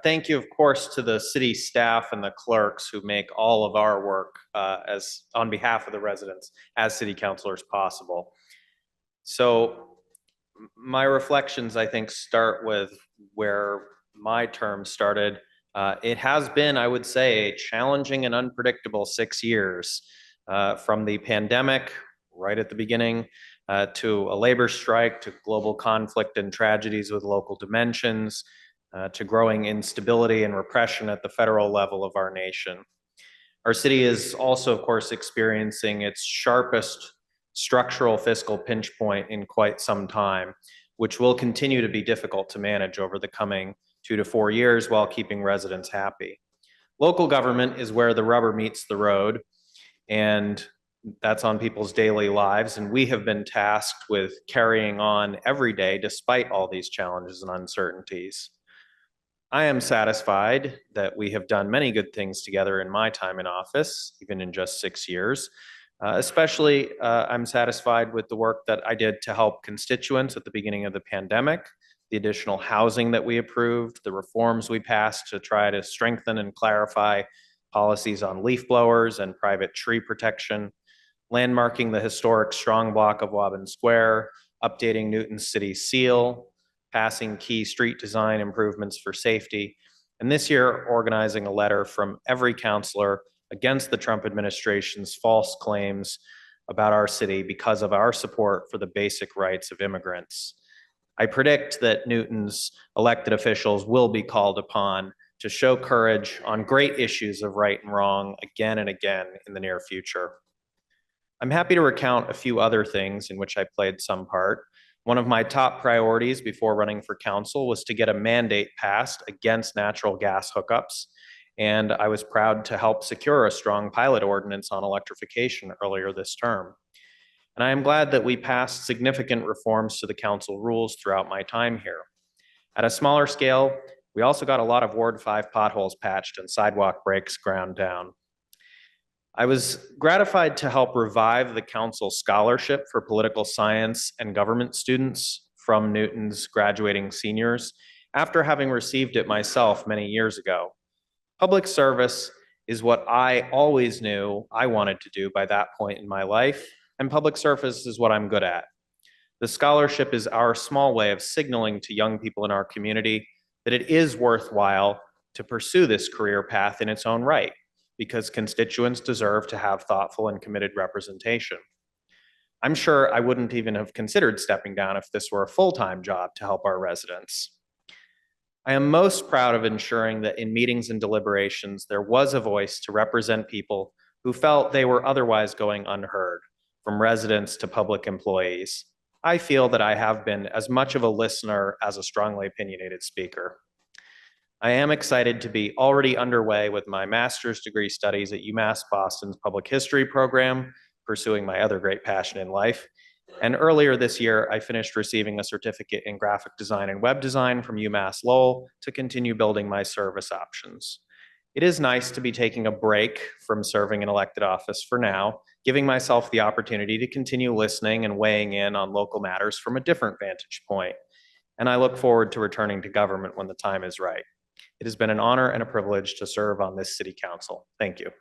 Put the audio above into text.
Thank you, of course, to the city staff and the clerks who make all of our work as on behalf of the residents as city councilors possible. So my reflections, I think, start with where my term started. It has been, I would say, a challenging and unpredictable 6 years from the pandemic right at the beginning to a labor strike, to global conflict and tragedies with local dimensions, to growing instability and repression at the federal level of our nation. Our city is also, of course, experiencing its sharpest structural fiscal pinch point in quite some time, which will continue to be difficult to manage over the coming 2 to 4 years while keeping residents happy. Local government is where the rubber meets the road, and that's on people's daily lives. And we have been tasked with carrying on every day despite all these challenges and uncertainties. I am satisfied that we have done many good things together in my time in office, even in just 6 years. Especially, I'm satisfied with the work that I did to help constituents at the beginning of the pandemic, the additional housing that we approved, the reforms we passed to try to strengthen and clarify policies on leaf blowers and private tree protection, landmarking the historic strong block of Woburn Square, updating Newton's city seal, passing key street design improvements for safety, and this year organizing a letter from every councilor against the Trump administration's false claims about our city because of our support for the basic rights of immigrants. I predict that Newton's elected officials will be called upon to show courage on great issues of right and wrong again and again in the near future. I'm happy to recount a few other things in which I played some part. One of my top priorities before running for council was to get a mandate passed against natural gas hookups, and I was proud to help secure a strong pilot ordinance on electrification earlier this term. And I am glad that we passed significant reforms to the council rules throughout my time here. At a smaller scale, we also got a lot of Ward 5 potholes patched and sidewalk breaks ground down. I was gratified to help revive the council scholarship for political science and government students from Newton's graduating seniors after having received it myself many years ago. Public service is what I always knew I wanted to do by that point in my life, and public service is what I'm good at. The scholarship is our small way of signaling to young people in our community that it is worthwhile to pursue this career path in its own right, because constituents deserve to have thoughtful and committed representation. I'm sure I wouldn't even have considered stepping down if this were a full-time job to help our residents. I am most proud of ensuring that in meetings and deliberations, there was a voice to represent people who felt they were otherwise going unheard, from residents to public employees. I feel that I have been as much of a listener as a strongly opinionated speaker. I am excited to be already underway with my master's degree studies at UMass Boston's Public History program, pursuing my other great passion in life. And earlier this year, I finished receiving a certificate in graphic design and web design from UMass Lowell to continue building my service options. It is nice to be taking a break from serving in elected office for now, giving myself the opportunity to continue listening and weighing in on local matters from a different vantage point. And I look forward to returning to government when the time is right. It has been an honor and a privilege to serve on this city council. Thank you.